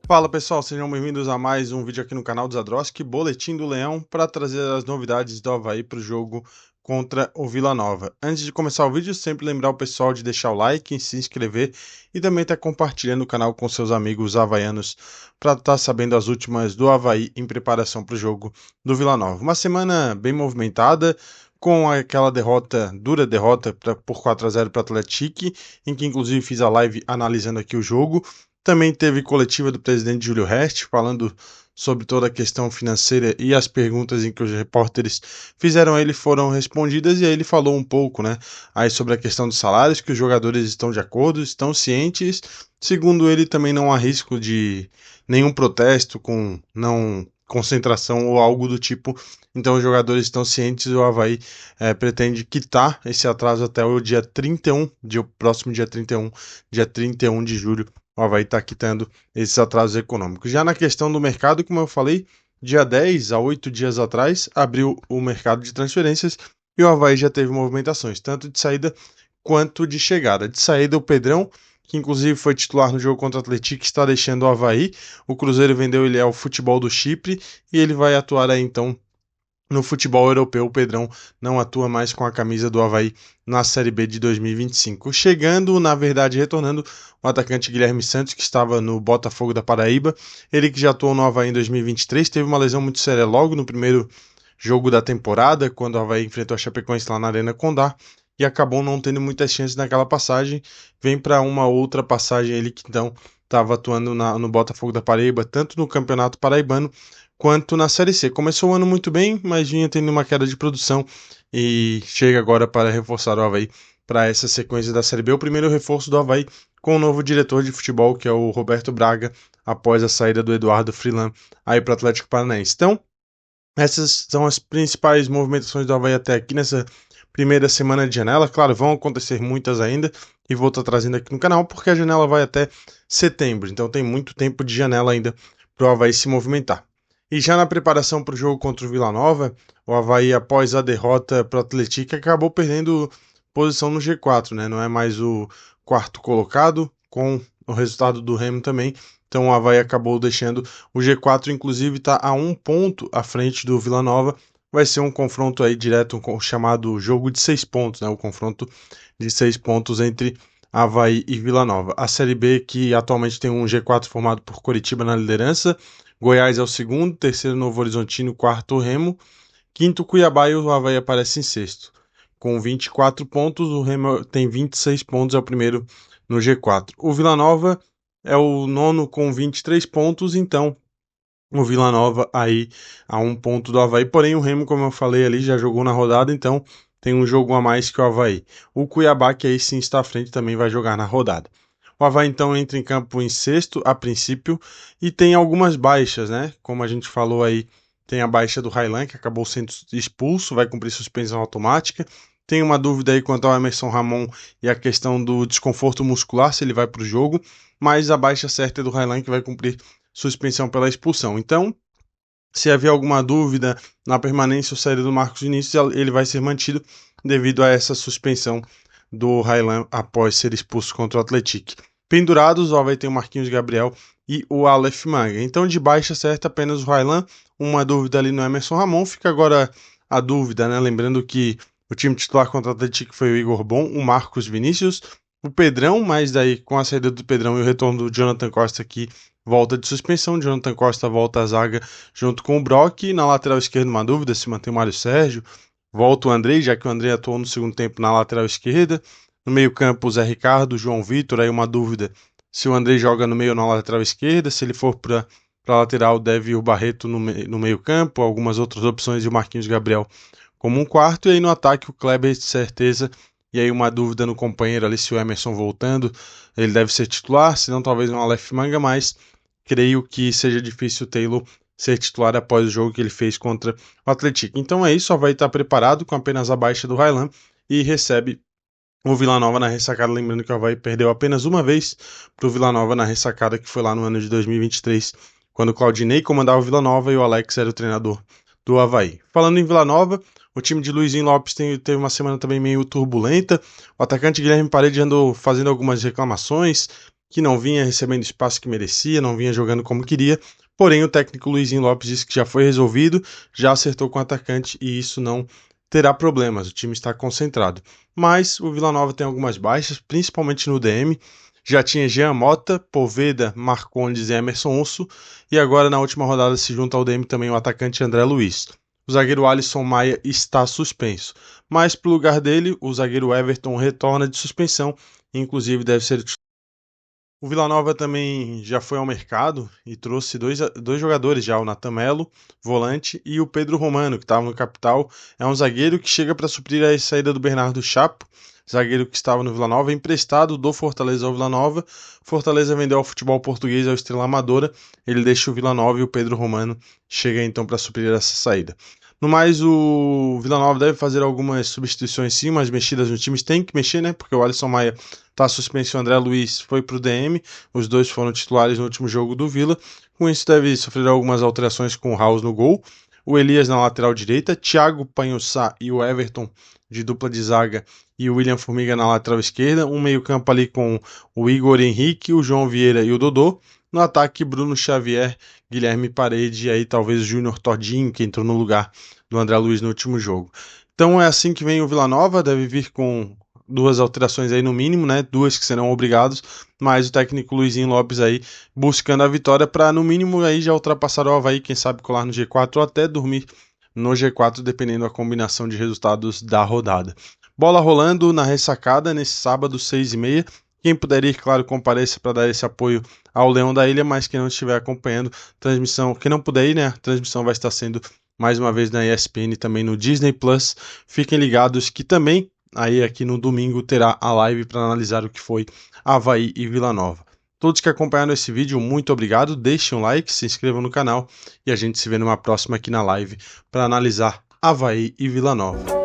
Fala pessoal, sejam bem-vindos a mais um vídeo aqui no canal do Zadroski, Boletim do Leão, para trazer as novidades do Avaí para o jogo contra o Vila Nova. Antes de começar o vídeo, sempre lembrar o pessoal de deixar o like, se inscrever e também estar compartilhando o canal com seus amigos havaianos para estar sabendo as últimas do Avaí em preparação para o jogo do Vila Nova. Uma semana bem movimentada, com aquela dura derrota por 4-0 para o Atlético, em que inclusive fiz a live analisando aqui o jogo. Também teve coletiva do presidente Júlio Rest, falando sobre toda a questão financeira e as perguntas em que os repórteres fizeram a ele foram respondidas, e aí ele falou um pouco, né, aí sobre a questão dos salários, que os jogadores estão de acordo, estão cientes. Segundo ele, também não há risco de nenhum protesto com não concentração ou algo do tipo. Então os jogadores estão cientes e o Avaí pretende quitar esse atraso até o dia 31, o próximo dia 31 de julho, o Avaí está quitando esses atrasos econômicos. Já na questão do mercado, como eu falei, dia 10 a 8 dias atrás, abriu o mercado de transferências e o Avaí já teve movimentações, tanto de saída quanto de chegada. De saída, o Pedrão, que inclusive foi titular no jogo contra o Atlético, está deixando o Avaí. O Cruzeiro vendeu ele ao Futebol do Chipre e ele vai atuar aí então no futebol europeu. O Pedrão não atua mais com a camisa do Avaí na Série B de 2025. Chegando, na verdade, retornando, o atacante Guilherme Santos, que estava no Botafogo da Paraíba. Ele que já atuou no Avaí em 2023, teve uma lesão muito séria logo no primeiro jogo da temporada, quando o Avaí enfrentou a Chapecoense lá na Arena Condá, e acabou não tendo muitas chances naquela passagem. Vem para uma outra passagem, ele que então estava atuando no Botafogo da Paraíba, tanto no Campeonato Paraibano quanto na Série C. Começou o ano muito bem, mas vinha tendo uma queda de produção e chega agora para reforçar o Avaí para essa sequência da Série B. O primeiro reforço do Avaí com o novo diretor de futebol, que é o Roberto Braga, após a saída do Eduardo Freeland aí para o Atlético Paranaense. Então, essas são as principais movimentações do Avaí até aqui nessa primeira semana de janela. Claro, vão acontecer muitas ainda e vou estar trazendo aqui no canal, porque a janela vai até setembro, então tem muito tempo de janela ainda para o Avaí se movimentar. E já na preparação para o jogo contra o Vila Nova, o Avaí, após a derrota para o Atlético, acabou perdendo posição no G4, né? Não é mais o quarto colocado, com o resultado do Remo também. Então o Avaí acabou deixando o G4, inclusive está a um ponto à frente do Vila Nova. Vai ser um confronto aí direto, chamado jogo de 6 pontos, né? O confronto de 6 pontos entre Avaí e Vila Nova. A Série B, que atualmente tem um G4 formado por Coritiba na liderança, Goiás é o segundo, terceiro Novo Horizontino, quarto Remo, quinto Cuiabá, e o Avaí aparece em sexto. Com 24 pontos, o Remo tem 26 pontos, é o primeiro no G4. O Vila Nova é o nono com 23 pontos, então o Vila Nova aí a um ponto do Avaí, porém o Remo, como eu falei ali, já jogou na rodada, então tem um jogo a mais que o Avaí. O Cuiabá, que aí sim está à frente, também vai jogar na rodada. O Avaí então entra em campo em sexto a princípio e tem algumas baixas, né? Como a gente falou aí, tem a baixa do Railan, que acabou sendo expulso, vai cumprir suspensão automática. Tem uma dúvida aí quanto ao Emerson Ramon e a questão do desconforto muscular, se ele vai para o jogo, mas a baixa certa é do Railan, que vai cumprir suspensão pela expulsão. Então, se havia alguma dúvida na permanência ou saída do Marcos Vinícius, ele vai ser mantido devido a essa suspensão do Railan após ser expulso contra o Atlético. Pendurados, ó, vai ter o Marquinhos Gabriel e o Aleph Manga. Então, de baixa certa, apenas o Railan. Uma dúvida ali no Emerson Ramon. Fica agora a dúvida, né? Lembrando que o time titular contra o Atlético foi o Igor Bom, o Marcos Vinícius, o Pedrão, mas daí com a saída do Pedrão e o retorno do Jonathan Costa aqui, volta de suspensão. Jonathan Costa volta à zaga junto com o Brock. Na lateral esquerda, uma dúvida se mantém o Mário Sérgio. Volta o Andrei, já que o Andrei atuou no segundo tempo na lateral esquerda. No meio-campo, o Zé Ricardo, João Vitor. Aí uma dúvida se o Andrei joga no meio ou na lateral esquerda. Se ele for para lateral, deve ir o Barreto no meio-campo. Algumas outras opções e o Marquinhos Gabriel como um quarto. E aí no ataque, o Kleber, de certeza. E aí uma dúvida no companheiro ali, se o Emerson voltando, ele deve ser titular, se não talvez um Aleph Manga, mas creio que seja difícil o Taylor ser titular após o jogo que ele fez contra o Atlético. Então é isso, só vai estar preparado com apenas a baixa do Railan e recebe o Vila Nova na ressacada. Lembrando que o Avaí perdeu apenas uma vez para o Vila Nova na ressacada, que foi lá no ano de 2023, quando o Claudinei comandava o Vila Nova e o Alex era o treinador do Avaí. Falando em Vila Nova, o time de Luizinho Lopes teve uma semana também meio turbulenta. O atacante Guilherme Parede andou fazendo algumas reclamações que não vinha recebendo espaço que merecia, não vinha jogando como queria. Porém, o técnico Luizinho Lopes disse que já foi resolvido, já acertou com o atacante e isso não terá problemas. O time está concentrado. Mas o Vila Nova tem algumas baixas, principalmente no DM. Já tinha Jean Mota, Poveda, Marcondes e Emerson Osso. E agora, na última rodada, se junta ao DM também o atacante André Luiz. O zagueiro Alisson Maia está suspenso. Mas, para o lugar dele, o zagueiro Everton retorna de suspensão. Inclusive, deve ser o Vila Nova também já foi ao mercado e trouxe dois jogadores já, o Natan Melo, volante, e o Pedro Romano, que estava no Capital. É um zagueiro que chega para suprir a saída do Bernardo Chapo, zagueiro que estava no Vila Nova, emprestado do Fortaleza ao Vila Nova. Fortaleza vendeu ao futebol português ao Estrela Amadora, ele deixa o Vila Nova e o Pedro Romano chega então para suprir essa saída. No mais, o Vila Nova deve fazer algumas substituições sim, umas mexidas no time, tem que mexer, né? Porque o Alisson Maia está suspenso, o André Luiz foi para o DM, os dois foram titulares no último jogo do Vila. Com isso, deve sofrer algumas alterações com o House no gol, o Elias na lateral direita, Thiago Panhussá e o Everton de dupla de zaga e o William Formiga na lateral esquerda, um meio-campo ali com o Igor Henrique, o João Vieira e o Dodô. No ataque, Bruno Xavier, Guilherme Parede e aí talvez o Júnior Todinho, que entrou no lugar do André Luiz no último jogo. Então é assim que vem o Vila Nova, deve vir com duas alterações aí no mínimo, né? Duas que serão obrigados, mas o técnico Luizinho Lopes aí buscando a vitória para no mínimo aí já ultrapassar o Avaí, quem sabe colar no G4 ou até dormir no G4, dependendo da combinação de resultados da rodada. Bola rolando na ressacada nesse sábado, 6h30. Quem puder ir, claro, compareça para dar esse apoio ao Leão da Ilha, mas quem não estiver acompanhando, transmissão, quem não puder ir, né, a transmissão vai estar sendo mais uma vez na ESPN e também no Disney Plus. Fiquem ligados que também aí aqui no domingo terá a live para analisar o que foi Avaí e Vila Nova. Todos que acompanharam esse vídeo, muito obrigado, deixem um like, se inscrevam no canal e a gente se vê numa próxima aqui na live para analisar Avaí e Vila Nova.